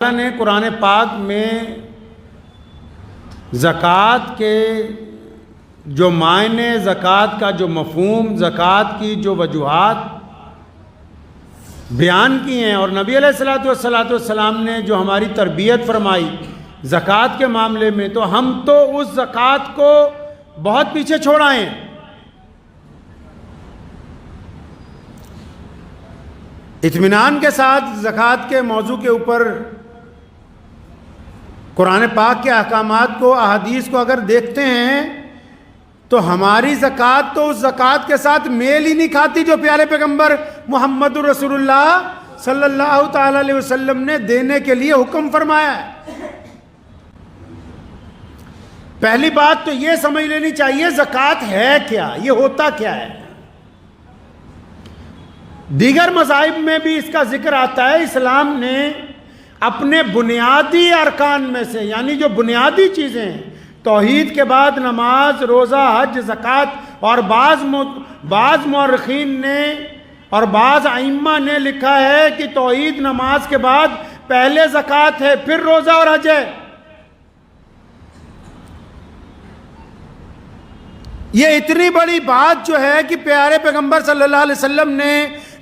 اللہ نے قرآن پاک میں زکوٰۃ کے جو معنی، زکوٰۃ کا جو مفہوم، زکوٰۃ کی جو وجوہات بیان کی ہیں، اور نبی علیہ السلام نے جو ہماری تربیت فرمائی زکوٰۃ کے معاملے میں، تو ہم تو اس زکوٰۃ کو بہت پیچھے چھوڑ آئے ہیں۔ اطمینان کے ساتھ زکوٰۃ کے موضوع کے اوپر قرآن پاک کے احکامات کو، احادیث کو اگر دیکھتے ہیں تو ہماری زکوٰۃ تو اس زکوٰۃ کے ساتھ میل ہی نہیں کھاتی جو پیارے پیغمبر محمد رسول اللہ صلی اللہ تعالی علیہ وسلم نے دینے کے لیے حکم فرمایا ہے۔ پہلی بات تو یہ سمجھ لینی چاہیے زکوٰۃ ہے کیا، یہ ہوتا کیا ہے۔ دیگر مذاہب میں بھی اس کا ذکر آتا ہے۔ اسلام نے اپنے بنیادی ارکان میں سے، یعنی جو بنیادی چیزیں ہیں، توحید کے بعد نماز، روزہ، حج، زکوٰۃ، اور بعض مورخین نے اور بعض ائمہ نے لکھا ہے کہ توحید نماز کے بعد پہلے زکوٰۃ ہے، پھر روزہ اور حج ہے۔ یہ اتنی بڑی بات جو ہے کہ پیارے پیغمبر صلی اللہ علیہ وسلم نے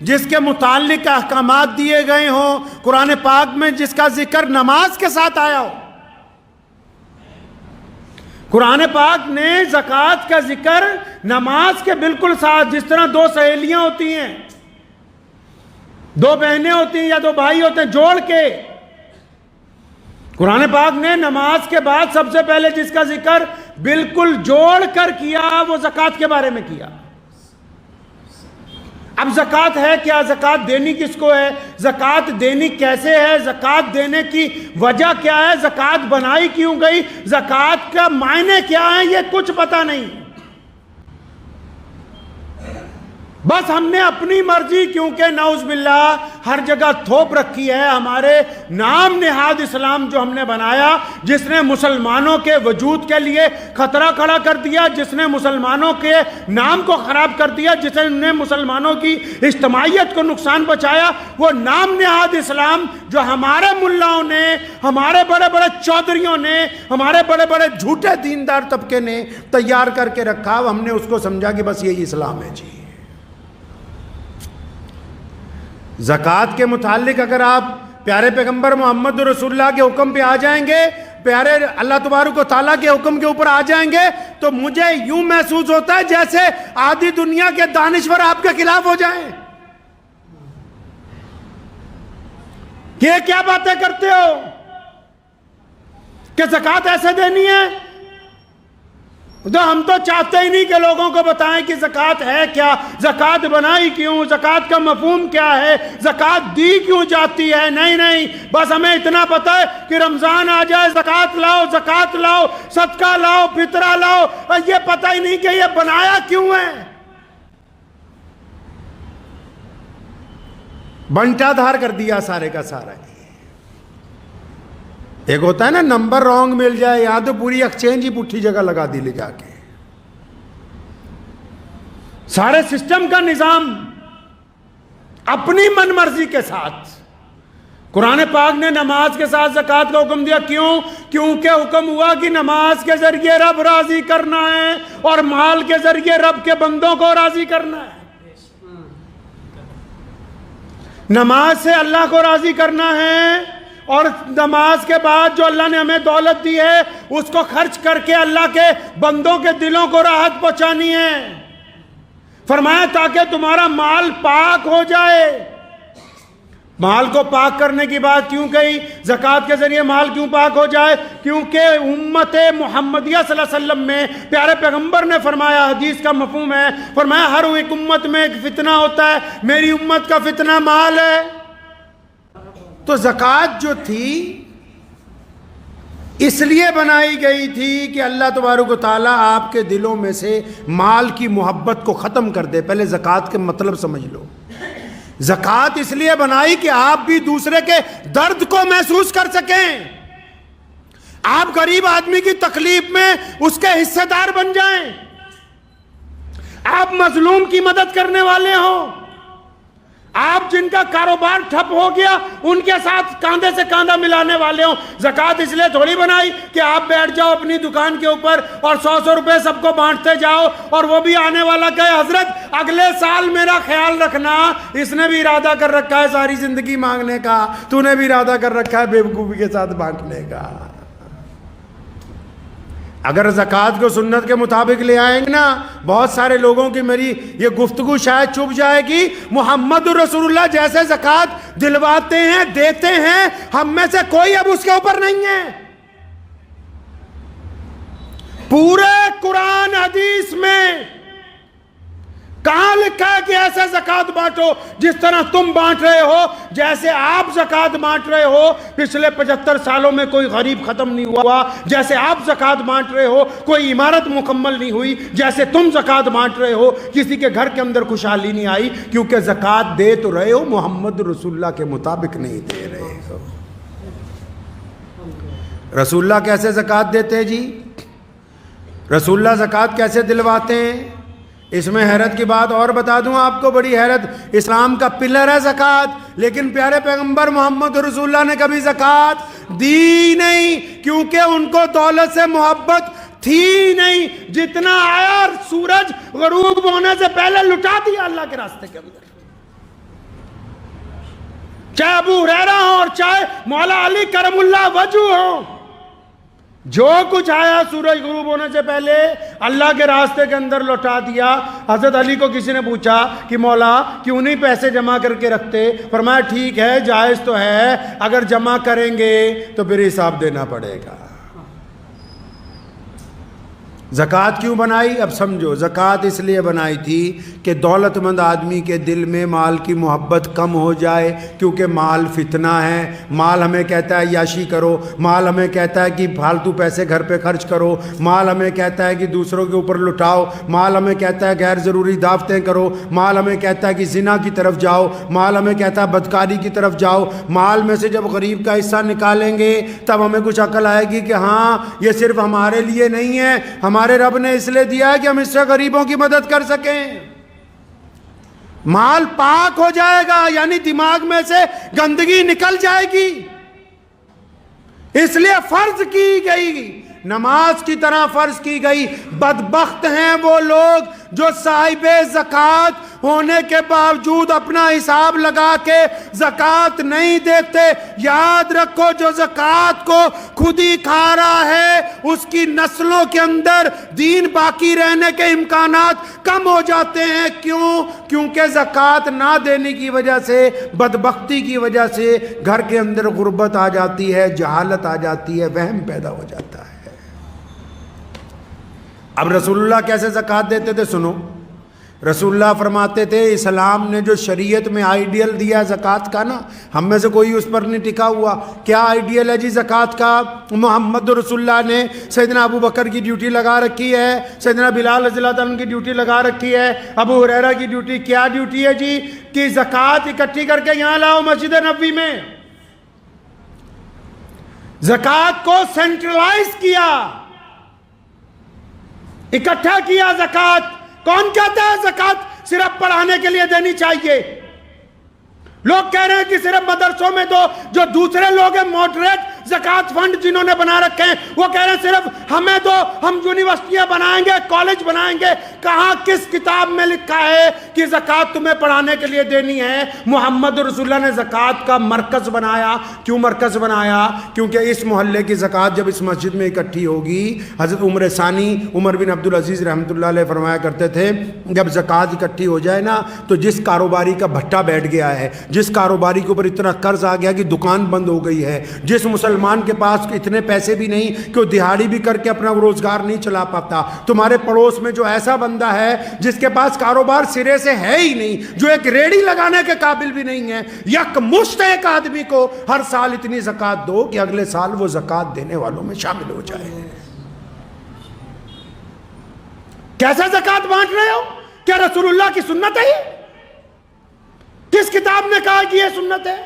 جس کے متعلق احکامات دیے گئے ہوں قرآن پاک میں، جس کا ذکر نماز کے ساتھ آیا ہو، قرآن پاک نے زکوٰۃ کا ذکر نماز کے بالکل ساتھ، جس طرح دو سہیلیاں ہوتی ہیں، دو بہنیں ہوتی ہیں یا دو بھائی ہوتے ہیں، جوڑ کے قرآن پاک نے نماز کے بعد سب سے پہلے جس کا ذکر بالکل جوڑ کر کیا وہ زکوٰۃ کے بارے میں کیا۔ اب زکوٰۃ ہے کیا، زکوٰۃ دینی کس کو ہے، زکوٰۃ دینی کیسے ہے، زکوٰۃ دینے کی وجہ کیا ہے، زکوٰۃ بنائی کیوں گئی، زکوٰۃ کا معنی کیا ہے، یہ کچھ پتہ نہیں۔ بس ہم نے اپنی مرضی، کیونکہ نعوذ باللہ ہر جگہ تھوپ رکھی ہے، ہمارے نام نہاد اسلام جو ہم نے بنایا، جس نے مسلمانوں کے وجود کے لیے خطرہ کھڑا کر دیا، جس نے مسلمانوں کے نام کو خراب کر دیا، جس نے مسلمانوں کی اجتماعیت کو نقصان پہنچایا، وہ نام نہاد اسلام جو ہمارے ملاؤں نے، ہمارے بڑے بڑے چودھریوں نے، ہمارے بڑے بڑے جھوٹے دیندار طبقے نے تیار کر کے رکھا، ہم نے اس کو سمجھا کہ بس یہی اسلام ہے۔ جی، زکوٰۃ کے متعلق اگر آپ پیارے پیغمبر محمد رسول اللہ کے حکم پہ آ جائیں گے، پیارے اللہ تبارک و تعالیٰ کے حکم کے اوپر آ جائیں گے، تو مجھے یوں محسوس ہوتا ہے جیسے آدھی دنیا کے دانشور آپ کے خلاف ہو جائیں کہ یہ کیا باتیں کرتے ہو کہ زکوٰۃ ایسے دینی ہے۔ تو ہم تو چاہتے ہی نہیں کہ لوگوں کو بتائیں کہ زکوٰۃ ہے کیا، زکوٰۃ بنائی کیوں، زکوٰۃ کا مفہوم کیا ہے، زکوٰۃ دی کیوں جاتی ہے۔ نہیں، بس ہمیں اتنا پتہ ہے کہ رمضان آ جائے زکوٰۃ لاؤ، صدقہ لاؤ، فطرہ لاؤ، اور یہ پتہ ہی نہیں کہ یہ بنایا کیوں ہے۔ بنٹا دھار کر دیا سارے کا سارا۔ ایک ہوتا ہے نا نمبر رونگ مل جائے، یہاں تو پوری ایکسچینج ہی پٹھی جگہ لگا دی لے جا کے۔ سارے سسٹم کا نظام اپنی من مرضی کے ساتھ۔ قرآن پاک نے نماز کے ساتھ زکوٰۃ کا حکم دیا، کیوں؟ کیونکہ حکم ہوا کہ نماز کے ذریعے رب راضی کرنا ہے اور مال کے ذریعے رب کے بندوں کو راضی کرنا ہے۔ نماز سے اللہ کو راضی کرنا ہے، اور نماز کے بعد جو اللہ نے ہمیں دولت دی ہے اس کو خرچ کر کے اللہ کے بندوں کے دلوں کو راحت پہنچانی ہے۔ فرمایا تاکہ تمہارا مال پاک ہو جائے۔ مال کو پاک کرنے کی بات کیوں کہی؟ زکوٰۃ کے ذریعے مال کیوں پاک ہو جائے؟ کیونکہ امت محمدیہ صلی اللہ علیہ وسلم میں پیارے پیغمبر نے فرمایا، حدیث کا مفہوم ہے، فرمایا ہر ایک امت میں ایک فتنہ ہوتا ہے، میری امت کا فتنہ مال ہے۔ تو زکوٰۃ جو تھی اس لیے بنائی گئی تھی کہ اللہ تبارک و تعالیٰ آپ کے دلوں میں سے مال کی محبت کو ختم کر دے۔ پہلے زکوٰۃ کے مطلب سمجھ لو۔ زکوٰۃ اس لیے بنائی کہ آپ بھی دوسرے کے درد کو محسوس کر سکیں، آپ غریب آدمی کی تکلیف میں اس کے حصے دار بن جائیں، آپ مظلوم کی مدد کرنے والے ہوں، آپ جن کا کاروبار ٹھپ ہو گیا ان کے ساتھ کاندھے سے کاندھا ملانے والے ہوں. زکوٰۃ اس لیے تھوڑی بنائی کہ آپ بیٹھ جاؤ اپنی دکان کے اوپر اور 100 روپے سب کو بانٹتے جاؤ اور وہ بھی آنے والا کہے حضرت اگلے سال میرا خیال رکھنا, اس نے بھی ارادہ کر رکھا ہے ساری زندگی مانگنے کا, تو نے بھی ارادہ کر رکھا ہے بیوقوفی کے ساتھ بانٹنے کا. اگر زکوٰۃ کو سنت کے مطابق لے آئیں گے نا, بہت سارے لوگوں کی میری یہ گفتگو شاید چپ جائے گی. محمد رسول اللہ جیسے زکوٰۃ دلواتے ہیں, دیتے ہیں, ہم میں سے کوئی اب اس کے اوپر نہیں ہے. پورے قرآن حدیث میں کہاں لکھا ہے کہ ایسے زکوٰۃ بانٹو جس طرح تم بانٹ رہے ہو, جیسے آپ زکوٰۃ بانٹ رہے ہو. پچھلے 75 سالوں میں کوئی غریب ختم نہیں ہوا. جیسے آپ زکوٰۃ بانٹ رہے ہو کوئی عمارت مکمل نہیں ہوئی. جیسے تم زکوٰۃ بانٹ رہے ہو کسی کے گھر کے اندر خوشحالی نہیں آئی, کیونکہ زکوٰۃ دے تو رہے ہو, محمد رسول اللہ کے مطابق نہیں دے رہے ہو. رسول اللہ کیسے زکوٰۃ دیتے جی؟ رسول اللہ زکوٰۃ کیسے دلواتے ہیں؟ اس میں حیرت کی بات اور بتا دوں آپ کو, بڑی حیرت. اسلام کا پلر ہے زکوٰۃ, لیکن پیارے پیغمبر محمد رسول اللہ نے کبھی زکوٰۃ دی نہیں, کیونکہ ان کو دولت سے محبت تھی نہیں. جتنا آیا سورج غروب ہونے سے پہلے لٹا دیا اللہ کے راستے کے اندر. چاہے ابو ہریرہ ہوں اور چاہے مولا علی کرم اللہ وجہ ہوں, جو کچھ آیا سورج غروب ہونے سے پہلے اللہ کے راستے کے اندر لوٹا دیا. حضرت علی کو کسی نے پوچھا کہ مولا کیوں نہیں پیسے جمع کر کے رکھتے؟ فرمایا ٹھیک ہے جائز تو ہے, اگر جمع کریں گے تو پھر حساب دینا پڑے گا. زکوٰۃ کیوں بنائی؟ اب سمجھو. زکوٰۃ اس لیے بنائی تھی کہ دولت مند آدمی کے دل میں مال کی محبت کم ہو جائے, کیونکہ مال فتنہ ہے. مال ہمیں کہتا ہے یاشی کرو, مال ہمیں کہتا ہے کہ فالتو پیسے گھر پہ خرچ کرو, مال ہمیں کہتا ہے کہ دوسروں کے اوپر لٹاؤ, مال ہمیں کہتا ہے غیر ضروری دعوتیں کرو, مال ہمیں کہتا ہے کہ زنا کی طرف جاؤ, مال ہمیں کہتا ہے بدکاری کی طرف جاؤ. مال میں سے جب غریب کا حصہ نکالیں گے تب ہمیں کچھ عقل آئے گی کہ ہاں یہ صرف ہمارے لیے نہیں ہے, ہمارے رب نے اس لیے دیا ہے کہ ہم اس سے غریبوں کی مدد کر سکیں. مال پاک ہو جائے گا, یعنی دماغ میں سے گندگی نکل جائے گی. اس لیے فرض کی گئی, نماز کی طرح فرض کی گئی. بدبخت ہیں وہ لوگ جو صاحب زکوٰۃ ہونے کے باوجود اپنا حساب لگا کے زکوٰۃ نہیں دیتے. یاد رکھو جو زکوٰۃ کو خود ہی کھا رہا ہے اس کی نسلوں کے اندر دین باقی رہنے کے امکانات کم ہو جاتے ہیں. کیوں؟ کیونکہ زکوٰۃ نہ دینے کی وجہ سے, بدبختی کی وجہ سے گھر کے اندر غربت آ جاتی ہے, جہالت آ جاتی ہے, وہم پیدا ہو جاتا ہے. اب رسول اللہ کیسے زکوٰۃ دیتے تھے سنو. رسول اللہ فرماتے تھے اسلام نے جو شریعت میں آئیڈیل دیا زکوٰۃ کا نا, ہم میں سے کوئی اس پر نہیں ٹکا ہوا. کیا آئیڈیل ہے جی زکوٰۃ کا؟ محمد رسول اللہ نے سیدنا ابو بکر کی ڈیوٹی لگا رکھی ہے, سیدنا بلال رضی اللہ عنہ کی ڈیوٹی لگا رکھی ہے, ابو ہریرہ کی ڈیوٹی. کیا ڈیوٹی ہے جی؟ کہ زکوٰۃ اکٹھی کر کے یہاں لاؤ مسجد نبوی میں. زکوٰۃ کو سینٹرلائز کیا, اکٹھا کیا زکوٰۃ. کون کہتا ہے زکوٰۃ صرف پڑھانے کے لیے دینی چاہیے؟ لوگ کہہ رہے ہیں کہ صرف مدرسوں میں دو. جو دوسرے لوگ ہیں موڈریٹ زکوٰۃ فنڈ جنہوں نے بنا رکھے ہیں, وہ کہہ رہے ہیں صرف ہمیں دو, ہم یونیورسٹیاں بنائیں گے, کالج بنائیں گے. کہاں کس کتاب میں لکھا ہے کہ زکوٰۃ تمہیں پڑھانے کے لیے دینی ہے؟ محمد رسول اللہ نے زکوٰۃ کا مرکز بنایا. کیوں مرکز بنایا؟ کیونکہ اس محلے کی زکوٰۃ جب اس مسجد میں اکٹھی ہوگی, حضرت عمر ثانی عمر بن عبدالعزیز رحمۃ اللہ علیہ فرمایا کرتے تھے جب زکوٰۃ اکٹھی ہو جائے نا تو جس کاروباری کا بھٹا بیٹھ گیا ہے, جس کاروباری کے اوپر اتنا قرض آ گیا کہ دکان بند ہو گئی ہے, جس مسلمان کے پاس اتنے پیسے بھی نہیں کہ وہ دہاڑی بھی کر کے اپنا روزگار نہیں چلا پاتا, تمہارے پڑوس میں جو ایسا بندہ ہے جس کے پاس کاروبار سرے سے ہے ہی نہیں, جو ایک ریڑھی لگانے کے قابل بھی نہیں ہے, یک مشت ایک آدمی کو ہر سال اتنی زکوٰۃ دو کہ اگلے سال وہ زکوٰۃ دینے والوں میں شامل ہو جائے. کیسا زکوٰۃ بانٹ رہے ہو؟ کیا رسول اللہ کی سنت ہے یہ؟ کس کتاب نے کہا کہ یہ سنت ہے؟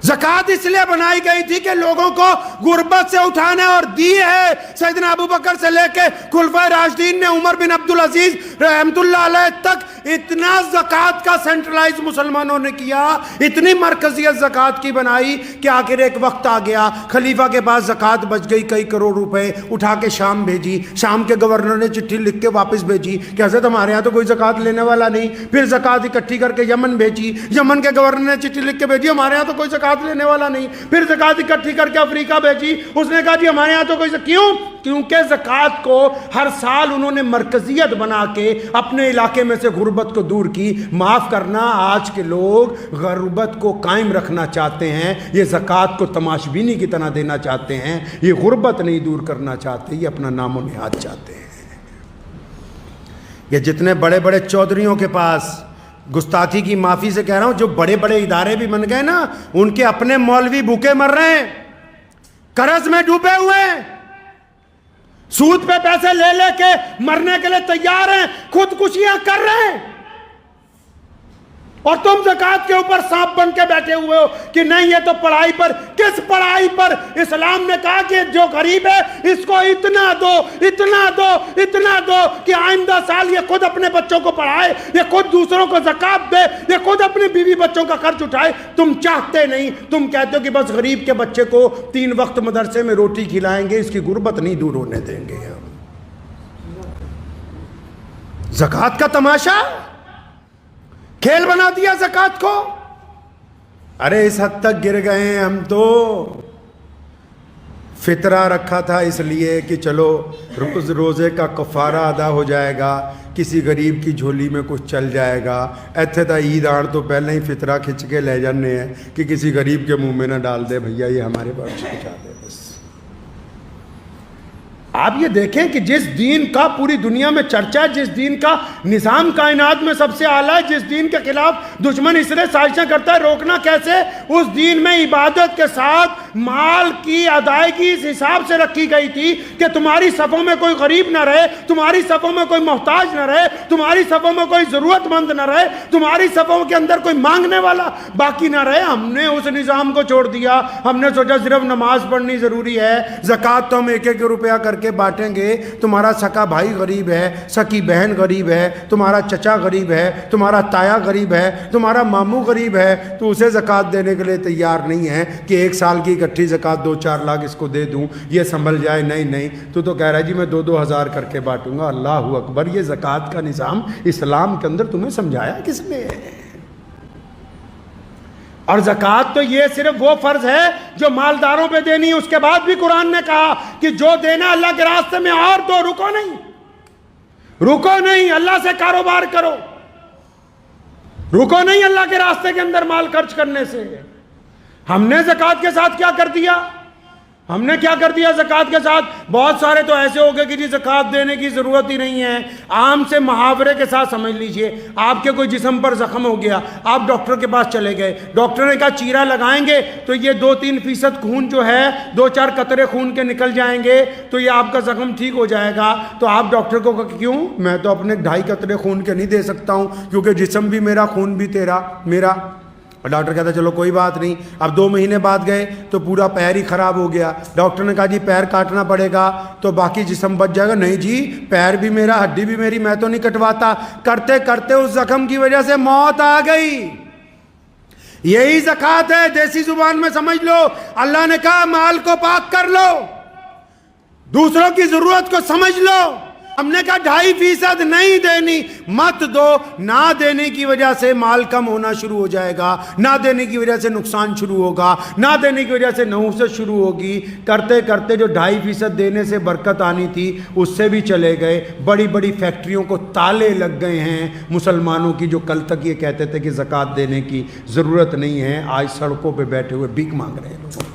زکات اس لیے بنائی گئی تھی کہ لوگوں کو غربت سے اٹھانا، اور دی ہے سیدنا ابو بکر سے لے کے خلفائے راشدین نے، عمر بن عبدالعزیز رحمت اللہ علیہ تک اتنا زکات کا سینٹرلائز مسلمانوں نے کیا، اتنی مرکزیت زکات کی بنائی کہ آخر ایک وقت آ گیا خلیفہ کے پاس زکات بچ گئی کئی کروڑ روپے، اٹھا کے شام بھیجی، شام کے گورنر نے چٹھی لکھ کے واپس بھیجی کہ حضرت ہمارے ہاں تو کوئی زکات لینے والا نہیں، پھر زکات اکٹھی کر کے یمن بھیجی، یمن کے گورنر نے چٹھی لکھ کے بھیجی ہمارے ہاں تو کوئی زکات لینے والا نہیں، پھر زکات اکٹھی کر کے افریقہ بھیجی، اس نے کہا جی ہمارے ہاں تو کوئی کیونکہ زکات کو ہر سال انہوں نے مرکزیت بنا کے اپنے علاقے میں سے غربت کو دور کی۔ معاف کرنا، آج کے لوگ غربت کو قائم رکھنا چاہتے ہیں، یہ زکات کو تماشبینی کی طرح دینا چاہتے ہیں، یہ غربت نہیں دور کرنا چاہتے، یہ اپنا نام و نہاد چاہتے ہیں۔ یہ جتنے بڑے بڑے چودھریوں کے پاس، گستاخی کی معافی سے کہہ رہا ہوں، جو بڑے بڑے ادارے بھی بن گئے نا، ان کے اپنے مولوی بھوکے مر رہے ہیں، قرض میں ڈوبے ہوئے ہیں، سود پہ پیسے لے لے کے مرنے کے لیے تیار ہیں، خودکشیاں کر رہے ہیں، اور تم زکات کے اوپر سانپ بن کے بیٹھے ہوئے ہو کہ نہیں یہ تو پڑھائی پر۔ کس پڑھائی پر؟ اسلام نے کہا کہ جو غریب ہے اس کو اتنا دو، اتنا دو، اتنا دو کہ آئندہ سال یہ خود اپنے بچوں کو پڑھائے، یہ خود دوسروں کو زکات دے، یہ خود اپنی بیوی بچوں کا خرچ اٹھائے۔ تم چاہتے نہیں، تم کہتے ہو کہ بس غریب کے بچے کو 3 وقت مدرسے میں روٹی کھلائیں گے، اس کی غربت نہیں دور ہونے دیں گے ہم۔ زکات کا تماشا کھیل بنا دیا زکات کو۔ ارے اس حد تک گر گئے ہیں ہم تو، فطرہ رکھا تھا اس لیے کہ چلو روزے کا کفارہ ادا ہو جائے گا، کسی غریب کی جھولی میں کچھ چل جائے گا، ایتھے تا عید آن تو پہلے ہی فطرہ کھچ کے لے جانے ہیں کہ کسی غریب کے منہ میں نہ ڈال دے، بھیا یہ ہمارے پاس پہنچا دے بس۔ آپ یہ دیکھیں کہ جس دین کا پوری دنیا میں چرچا ہے، جس دین کا نظام کائنات میں سب سے اعلیٰ ہے، جس دین کے خلاف دشمن اس طرح سازشیں کرتا ہے، روکنا کیسے؟ اس دین میں عبادت کے ساتھ مال کی ادائیگی اس حساب سے رکھی گئی تھی کہ تمہاری صفوں میں کوئی غریب نہ رہے، تمہاری صفوں میں کوئی محتاج نہ رہے، تمہاری صفوں میں کوئی ضرورت مند نہ رہے، تمہاری صفوں کے اندر کوئی مانگنے والا باقی نہ رہے۔ ہم نے اس نظام کو چھوڑ دیا، ہم نے سوچا صرف نماز پڑھنی ضروری ہے، زکوٰۃ تو ہم 1-1 روپیہ کر کے بانٹیں گے، تمہارا سکا بھائی غریب ہے، سکی بہن غریب ہے، تمہارا چچا غریب ہے، تمہارا تایا غریب ہے، تمہارا ماموں غریب ہے، تو اسے زکوٰۃ دینے کے لیے تیار نہیں ہے کہ 1 سال کی اکٹھی زکوٰۃ 2-4 لاکھ اس کو دے دوں، یہ سنبھل جائے۔ نہیں، تو کہہ رہا ہے جی میں 2-2 ہزار کر کے بانٹوں گا۔ اللہ اکبر! یہ زکوٰۃ کا نظام اسلام کے اندر تمہیں سمجھایا کس نے؟ اور زکوٰۃ تو یہ صرف وہ فرض ہے جو مالداروں پہ دینی ہے، اس کے بعد بھی قرآن نے کہا کہ جو دینا اللہ کے راستے میں اور دو، رکو نہیں، اللہ سے کاروبار کرو، رکو نہیں اللہ کے راستے کے اندر مال خرچ کرنے سے۔ ہم نے زکوٰۃ کے ساتھ کیا کر دیا؟ ہم نے کیا کر دیا زکوٰۃ کے ساتھ؟ بہت سارے تو ایسے ہو گئے کہ جی زکوٰۃ دینے کی ضرورت ہی نہیں ہے۔ عام سے محاورے کے ساتھ سمجھ لیجئے، آپ کے کوئی جسم پر زخم ہو گیا، آپ ڈاکٹر کے پاس چلے گئے، ڈاکٹر نے کہا چیرا لگائیں گے تو یہ 2-3% خون جو ہے، 2-4 قطرے خون کے نکل جائیں گے تو یہ آپ کا زخم ٹھیک ہو جائے گا۔ تو آپ ڈاکٹر کو کہا کیوں؟ میں تو اپنے 2.5 قطرے خون کے نہیں دے سکتا ہوں، کیونکہ جسم بھی میرا، خون بھی میرا۔ اور ڈاکٹر کہتا ہے چلو کوئی بات نہیں۔ اب 2 مہینے بعد گئے تو پورا پیر ہی خراب ہو گیا، ڈاکٹر نے کہا جی پیر کاٹنا پڑے گا تو باقی جسم بچ جائے گا۔ نہیں جی، پیر بھی میرا، ہڈی بھی میری، میں تو نہیں کٹواتا۔ کرتے کرتے اس زخم کی وجہ سے موت آ گئی۔ یہی زکوٰۃ ہے، دیسی زبان میں سمجھ لو۔ اللہ نے کہا مال کو پاک کر لو، دوسروں کی ضرورت کو سمجھ لو۔ ہم نے کہا 2.5% نہیں دینی، مت دو۔ نہ دینے کی وجہ سے مال کم ہونا شروع ہو جائے گا، نہ دینے کی وجہ سے نقصان شروع ہوگا، نہ دینے کی وجہ سے نحوست شروع ہوگی۔ کرتے کرتے جو 2.5% دینے سے برکت آنی تھی اس سے بھی چلے گئے۔ بڑی بڑی فیکٹریوں کو تالے لگ گئے ہیں مسلمانوں کی، جو کل تک یہ کہتے تھے کہ زکوٰۃ دینے کی ضرورت نہیں ہے، آج سڑکوں پہ بیٹھے ہوئے بھیک مانگ رہے ہیں۔